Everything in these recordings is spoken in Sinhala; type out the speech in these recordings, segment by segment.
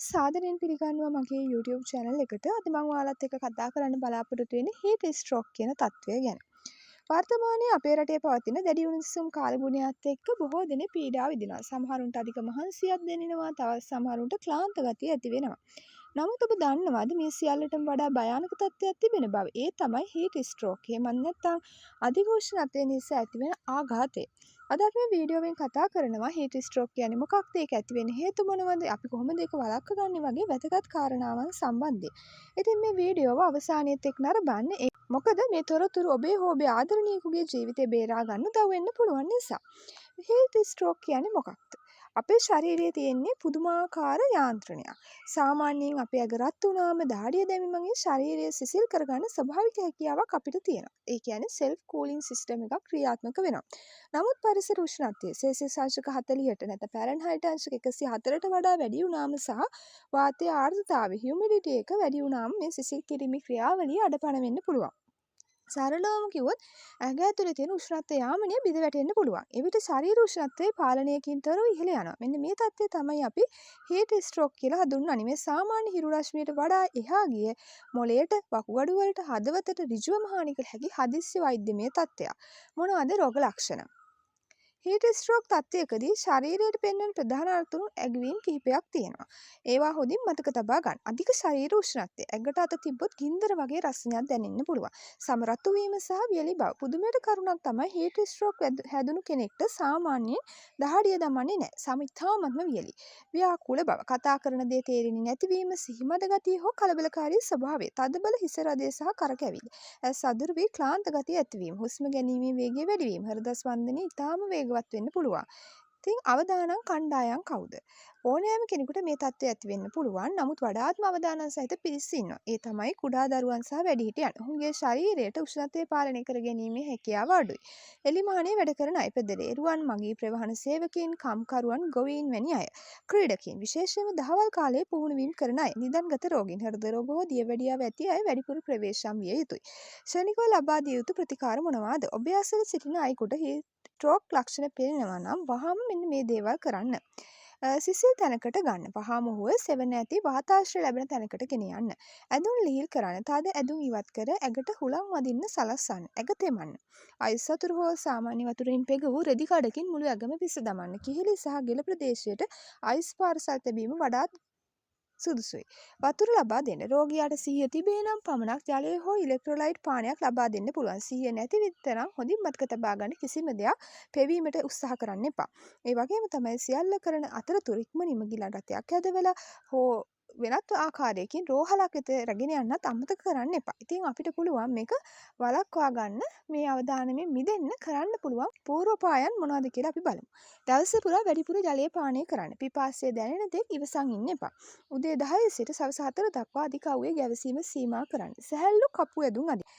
සාදරයෙන් පිළිගන්නවා මගේ YouTube channel එකට. අද මම ඔයාලත් එක්ක කතා කරන්න බලාපොරොත්තු වෙන්නේ heat stroke කියන තත්ත්වය ගැන. වර්තමානයේ අපේ රටේ පවතින දැඩි උණුසුම් කාලගුණයත් එක්ක බොහෝ දෙනෙක් පීඩා විඳිනවා. සමහරුන්ට අධික මහන්සියක් දැනෙනවා, තවත් සමහරුන්ට ක්ලාන්ත ගතිය ඇති වෙනවා. නමුත් ඔබ දන්නවද මේ සියල්ලටම වඩා භයානක තත්ත්වයක් තිබෙන බව? ඒ තමයි heat stroke. එහෙම නැත්නම් අධික උෂ්ණත්වය නිසා ඇතිවෙන ආඝාතය. අද අපි මේ වීඩියෝවෙන් කතා කරනවා heat stroke කියන්නේ මොකක්ද? ඒක ඇති වෙන්න හේතු මොනවද? අපි කොහොමද ඒක වළක්වගන්නේ වගේ වැදගත් කාරණාවන් සම්බන්ධයෙන්. ඉතින් මේ වීඩියෝව අවසානයේත් එක්ක නරඹන්න. මොකද මේ තොරතුරු ඔබේ හෝ ඔබේ ආදරණීයකගේ ජීවිතේ බේරා ගන්න උදව් වෙන්න පුළුවන් නිසා. heat stroke කියන්නේ මොකක්ද? අපේ ශරීරයේ තියෙන්නේ පුදුමාකාර යාන්ත්‍රණයක්. සාමාන්‍යයෙන් අපේ ඇඟ රත් වුණාම දාඩිය දැමීමෙන් ශරීරය සිසිල් කරගන්න ස්වභාවික හැකියාවක් අපිට තියෙනවා. ඒ කියන්නේ self cooling system එකක් ක්‍රියාත්මක වෙනවා. නමුත් පරිසර උෂ්ණත්වය සෙල්සියස් අංශක 40ට නැත්නම් ෆැරන්හයිට් අංශක 104ට වඩා වැඩි වුණාම සහ වාතයේ ආර්ද්‍රතාවය humidity එක වැඩි වුණාම මේ සිසිල් කිරීමේ ක්‍රියාවලිය අඩපණ වෙන්න පුළුවන්. සරලවම කිව්වොත් ඇඟ ඇතුලේ තියෙන උෂ්ණත්වය යාමනය බිඳ වැටෙන්න පුළුවන්. එවිට ශරීර උෂ්ණත්වයේ පාලනයකින් තොරව ඉහළ යනවා. මෙන්න මේ තත්ත්වය තමයි අපි heat stroke කියලා හඳුන්වන්නේ. මේ සාමාන්‍ය හිරු රශ්මියට වඩා එහා ගිය මොළයට, වකුගඩු වලට, හදවතට ඍජුවම හානි කළ හැකි හදිස්සි වෛද්‍යමය තත්ත්වයක්. මොනවද රෝග ලක්ෂණ? heat stroke තත්ත්වයකදී ශරීරයට පෙන්වන ප්‍රධාන අර්ථුණු ඇඟවීම් කිහිපයක් තියෙනවා. ඒවා හොඳින් මතක තබා ගන්න. අධික ශරීර උෂ්ණත්වය. ඇඟට අත තිබ්බොත් ගින්දර වගේ රසණයක් දැනෙන්න පුළුවන්. සමරතු වීම සහ වියලි බව. පුදුමයට කරුණක් තමයි heat stroke හැදුණු කෙනෙක්ට සාමාන්‍යයෙන් දහඩිය දමන්නේ නැහැ. සමිතාවත්ම වියලි. ව්‍යාකූල බව. කතා කරන දේ තේරෙන්නේ නැතිවීම, සිහිමද ගතිය හෝ කලබලකාරී ස්වභාවය. තදබල හිස රදය සහ කරකැවිලි. ඇස් අදුරු වී ක්ලාන්ත ගතිය ඇතිවීම. හුස්ම ගැනීමේ වේගය වැඩිවීම. හෘද ස්පන්දනය ඉතාම වේගවත් වෙන්න පුළුවන්. ඉතින් අවදානම් කණ්ඩායම් කවුද? ඕනෑම කෙනෙකුට මේ තත්ත්වය ඇති වෙන්න පුළුවන්. නමුත් වඩාත්ම අවදානම් සහිත පිරිස ඉන්නවා. ඒ තමයි කුඩා දරුවන් සහ වැඩිහිටියන්. ඔවුන්ගේ ශරීරයට උෂ්ණත්වය පාලනය කර ගැනීමේ හැකියාව අඩුයි. එළිමහනේ වැඩ කරන අය, පෙදරේරුවන්, මගී ප්‍රවාහන සේවකයන්, කම්කරුවන්, ගොවීන් වැනි අය. ක්‍රීඩකයන්, විශේෂයෙන්ම දහවල් කාලයේ පුහුණු වීම කරන අය. නිදන්ගත රෝගීන්, හෘද රෝග හෝ දියවැඩියාව ඇති අය වැඩිපුර ප්‍රවේශම් විය යුතුයි. ක්ෂණිකව ලබා දිය යුතු ප්‍රතිකාර මොනවාද? ඔබ අසල සිටින අයෙකුට stroke ලක්ෂණ පේනවා නම් වහාම මෙන්න මේ දේවල් කරන්න. සිසිල් තැනකට ගන්න. වහාම හුව සෙවණ ඇති වාතාශ්‍රය ලැබෙන තැනකට ගෙන යන්න. ඇඳුම් ලිහිල් කරන්න. තද ඇඳුම් ඉවත් කර ඇඟට හුලං වදින්න සලස්සන්න. ඇඟ තෙමන්න. අයිස් වතුර හෝ සාමාන්‍ය වතුරෙන් පෙඟ වූ රෙදි කඩකින් මුළු ඇඟම පිස දමන්න. කිහිලි සහ ගෙල ප්‍රදේශයට අයිස් පාර්සල් තැබීම වඩාත් සුදුසුයි. වතුර ලබා දෙන්න. රෝගියාට සිහිය තිබේ නම් පමණක් ජලය හෝ ඉලෙක්ට්‍රෝලයිට් පානයක් ලබා දෙන්න පුළුවන්. සිහිය නැති විතරම් හොඳින් මතක තබා ගන්න කිසිම දෙයක් පෙවීමට උත්සාහ කරන්න එපා. ඒ වගේම තමයි සියල්ල කරන අතරතුර ඉක්මනින්ම ගිලන් රතයක් ඇදවලා හෝ වෙනත් ආකාරයකින් රෝහලක් වෙත රැගෙන යන්නත් අමතක කරන්න එපා. ඉතින් අපිට පුළුවන් මේක වළක්වා ගන්න මේ අවදානමෙන් මිදෙන්න කරන්න පුළුවන් පූර්වෝපායන් මොනවද කියලා අපි බලමු. දවස පුරා වැඩිපුර ජලය පානය කරන්න. පිපාසය දැනෙන තෙක් ඉවසන් ඉන්න එපා. උදේ 10 සිට සවස් 4 දක්වා අධික අවුවේ ගැවසීම සීමා කරන්න. සැහැල්ලු කපු ඇඳුම් අදින්න.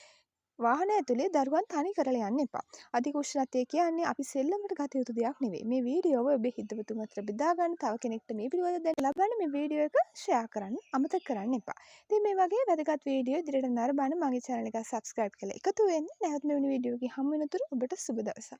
වාහන ඇතුලේ දරුවන් තනි කරලා යන්න එපා. අධික උෂ්ණත්වය කියන්නේ අපි සෙල්ලමට ගත යුතු දෙයක් නෙවෙයි. මේ වීඩියෝව ඔබේ හිතවතුන් අතර බෙදා ගන්න, තව කෙනෙක්ට මේ පිළිවෙල දැන ලබන්න මේ වීඩියෝ එක ෂෙයා කරන්න අමතක කරන්න එපා. ඉතින් මේ වගේ වැදගත් වීඩියෝ ඉදිරියට නරඹන්න මගේ channel එක subscribe කරලා එකතු වෙන්න. නැවත මෙවැනි වීඩියෝ එකකින් හමු වෙනතුරු ඔබට සුබ දවසක්.